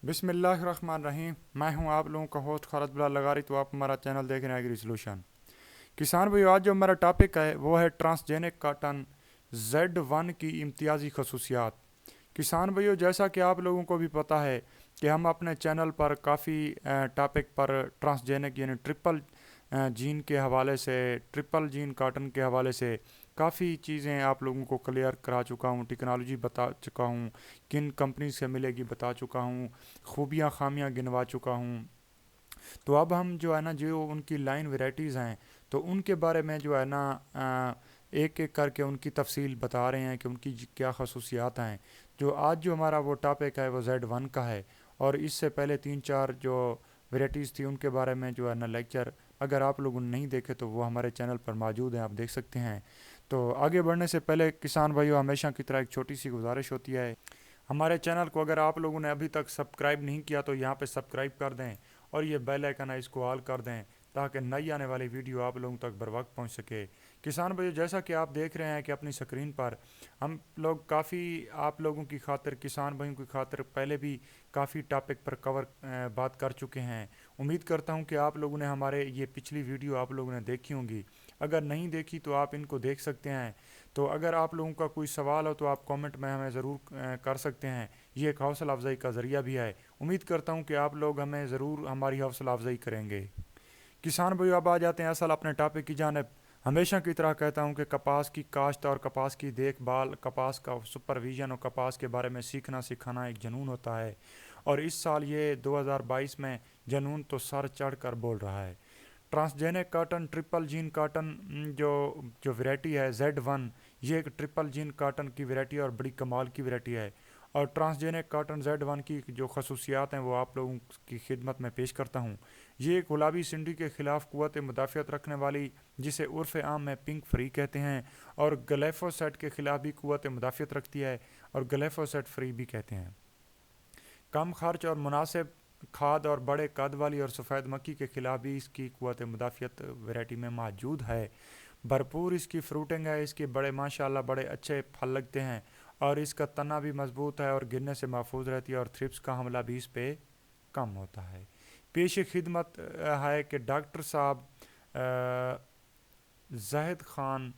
बिस्मिल्लाहिर्रहमानिर्रहीम। मैं हूं आप लोगों का होस्ट खालिद बिलाल लगारी। तो आप हमारा चैनल देख रहे हैं एग्री सॉल्यूशन। किसान भाई, आज जो हमारा टॉपिक है वो है ट्रांसजेनिक कॉटन Z1 की इम्तियाज़ी खसूसियात। किसान भाइयों, जैसा कि आप लोगों को भी पता है कि हम अपने चैनल पर काफ़ी टॉपिक पर ट्रांसजेनिक यानी ट्रिपल जीन के हवाले से, ट्रिपल जीन कॉटन के हवाले से काफ़ी चीज़ें आप लोगों को क्लियर करा चुका हूँ, टेक्नोलॉजी बता चुका हूँ, किन कंपनी से मिलेगी बता चुका हूँ, खूबियाँ खामियाँ गिनवा चुका हूँ। तो अब हम जो है ना, जो उनकी लाइन वैरायटीज़ हैं, तो उनके बारे में जो है ना एक एक करके उनकी तफसील बता रहे हैं कि उनकी क्या खसूसियात हैं। जो हमारा वो टॉपिक है वो Z1 का है। और इससे पहले 3-4 जो वैरायटीज़ थी उनके बारे में जो है ना लेक्चर, अगर आप लोगों ने नहीं देखे तो वो हमारे चैनल पर मौजूद हैं, आप देख सकते हैं। तो आगे बढ़ने से पहले किसान भाइयों, हमेशा की तरह एक छोटी सी गुजारिश होती है, हमारे चैनल को अगर आप लोगों ने अभी तक सब्सक्राइब नहीं किया तो यहाँ पे सब्सक्राइब कर दें और ये बेल आइकन है इसको ऑल कर दें, ताकि नई आने वाली वीडियो आप लोगों तक बर वक्त पहुँच सके। किसान भाइयों, जैसा कि आप देख रहे हैं कि अपनी स्क्रीन पर हम लोग काफ़ी आप लोगों की खातिर, किसान भाइयों की खातिर पहले भी काफ़ी टॉपिक पर बात कर चुके हैं। उम्मीद करता हूँ कि आप लोगों ने हमारे ये पिछली वीडियो आप लोगों ने देखी होंगी। अगर नहीं देखी तो आप इनको देख सकते हैं। तो अगर आप लोगों का कोई सवाल हो तो आप कमेंट में हमें ज़रूर कर सकते हैं। ये एक हौसला अफजाई का ज़रिया भी है। उम्मीद करता हूँ कि आप लोग हमें ज़रूर हमारी हौसला अफजाई करेंगे। किसान भाइयों, अब आ जाते हैं असल अपने टॉपिक की जानिब। हमेशा की तरह कहता हूँ कि कपास की काश्त और कपास की देखभाल, कपास का सुपरविजन और कपास के बारे में सीखना सिखाना एक जुनून होता है। और इस साल ये 2022 में जुनून तो सर चढ़ कर बोल रहा है। Transgenic cotton, triple gene cotton, जो जो वैरायटी है Z1, ये एक ट्रिपल जीन कॉटन की वैरायटी और बड़ी कमाल की वैरायटी है। और ट्रांसजेनिक कॉटन Z1 की जो खसूसियात हैं वो आप लोगों की खिदमत में पेश करता हूँ। ये एक गुलाबी सिंडी के ख़िलाफ़ क़ुव्वत मुदाफ़ियत रखने वाली, जिसे उर्फ़ आम में पिंक फ्री कहते हैं, और ग्लिफोसेट के ख़िलाफ़ भी क़ुव्वत मुदाफ़ियत रखती है और ग्लिफोसेट फ्री भी कहते हैं। कम खर्च और मुनासिब खाद और बड़े कद वाली और सफ़ेद मक्खी के ख़िलाफ़ भी इसकी क़ुव्वत मुदाफ़ियत वैरायटी में मौजूद है। भरपूर इसकी फ्रूटिंग है, इसके बड़े माशाल्लाह बड़े अच्छे फल लगते हैं और इसका तना भी मजबूत है और गिरने से महफूज रहती है और थ्रिप्स का हमला भी इस पे कम होता है। पेश खिदमत है कि डॉक्टर साहब Zahid Khan,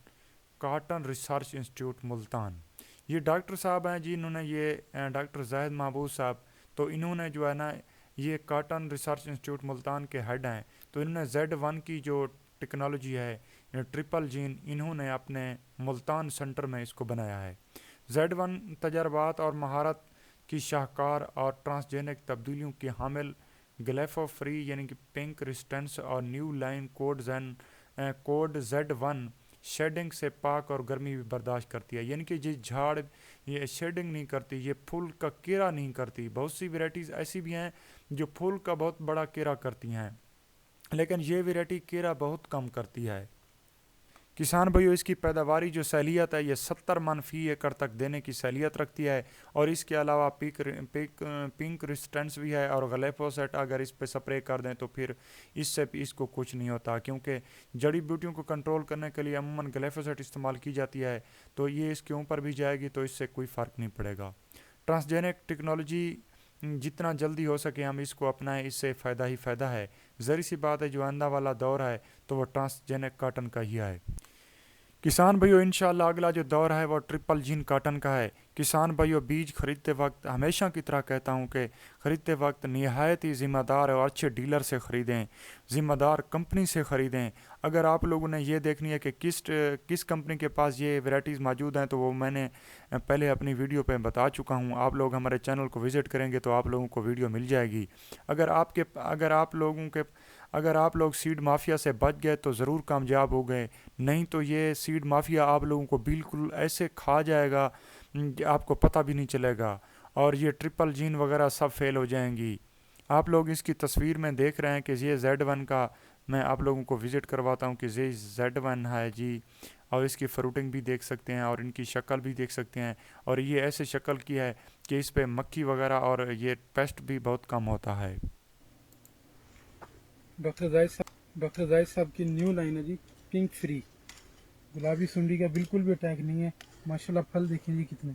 cotton research institute Multan. ये डॉक्टर साहब हैं जी, इन्होंने ये डॉक्टर जाहिद महबूब साहब, तो इन्होंने जो है ना ये कॉटन रिसर्च इंस्टीट्यूट मुल्तान के हेड हैं। तो इन्होंने Z1 की जो टेक्नोलॉजी है ट्रिपल जीन, इन्होंने अपने मुल्तान सेंटर में इसको बनाया है। Z1 तजर्बात और महारत की शाहकार और ट्रांसजेनिक तब्दीलियों की हामिल, ग्लेफो फ्री यानी कि पिंक रेजिस्टेंस और new line code Z1 shading से पाक और गर्मी भी बर्दाश्त करती है। यानी कि ये झाड़ ये शेडिंग नहीं करती, ये फूल का केरा नहीं करती। बहुत सी वैरायटीज़ ऐसी भी हैं जो फूल का बहुत बड़ा केरा करती हैं, लेकिन ये वैरायटी केरा बहुत कम करती है। किसान भाइयों, इसकी पैदावारी जो सहलियत है ये 70 मन फी एकड़ तक देने की सहलियत रखती है। और इसके अलावा पिंक रेजिस्टेंस भी है और ग्लिफोसेट अगर इस पे स्प्रे कर दें तो फिर इससे भी इसको कुछ नहीं होता, क्योंकि जड़ी बूटियों को कंट्रोल करने के लिए अमूमन ग्लिफोसेट इस्तेमाल की जाती है। तो ये इसके ऊपर भी जाएगी तो इससे कोई फ़र्क नहीं पड़ेगा। ट्रांसजेनिक टेक्नोलॉजी जितना जल्दी हो सके हम इसको अपनाएं, इससे फ़ायदा ही फ़ायदा है। ज़री सी बात है, जो आंदा वाला दौर है तो वो ट्रांसजेनिक कॉटन का ही है। किसान भाइयों, इंशाल्लाह अगला जो दौर है वो ट्रिपल जीन कॉटन का है। किसान भाइयों, बीज खरीदते वक्त हमेशा की तरह कहता हूँ कि ख़रीदते वक्त नहायत ही ज़िम्मेदार और अच्छे डीलर से ख़रीदें, ज़िम्मेदार कंपनी से ख़रीदें। अगर आप लोगों ने ये देखनी है कि किस कंपनी के पास ये वैरायटीज़ मौजूद हैं तो वो मैंने पहले अपनी वीडियो पे बता चुका हूँ। आप लोग हमारे चैनल को विज़िट करेंगे तो आप लोगों को वीडियो मिल जाएगी। अगर आप लोग सीड माफिया से बच गए तो ज़रूर कामयाब हो गए, नहीं तो ये सीड माफिया आप लोगों को बिल्कुल ऐसे खा जाएगा कि आपको पता भी नहीं चलेगा और ये ट्रिपल जीन वगैरह सब फेल हो जाएंगी। आप लोग इसकी तस्वीर में देख रहे हैं कि ये Z1 का, मैं आप लोगों को विज़िट करवाता हूँ कि ये Z1 है जी। और इसकी फ्रूटिंग भी देख सकते हैं और इनकी शक्ल भी देख सकते हैं। और ये ऐसे शक्ल की है कि इस पे मक्खी वगैरह और ये पेस्ट भी बहुत कम होता है। डॉक्टर जाहिद साहब की न्यू लाइन है जी, पिंक फ्री। गुलाबी सुंडी का बिल्कुल भी अटैक नहीं है। माशाल्लाह फल देखें जी कितने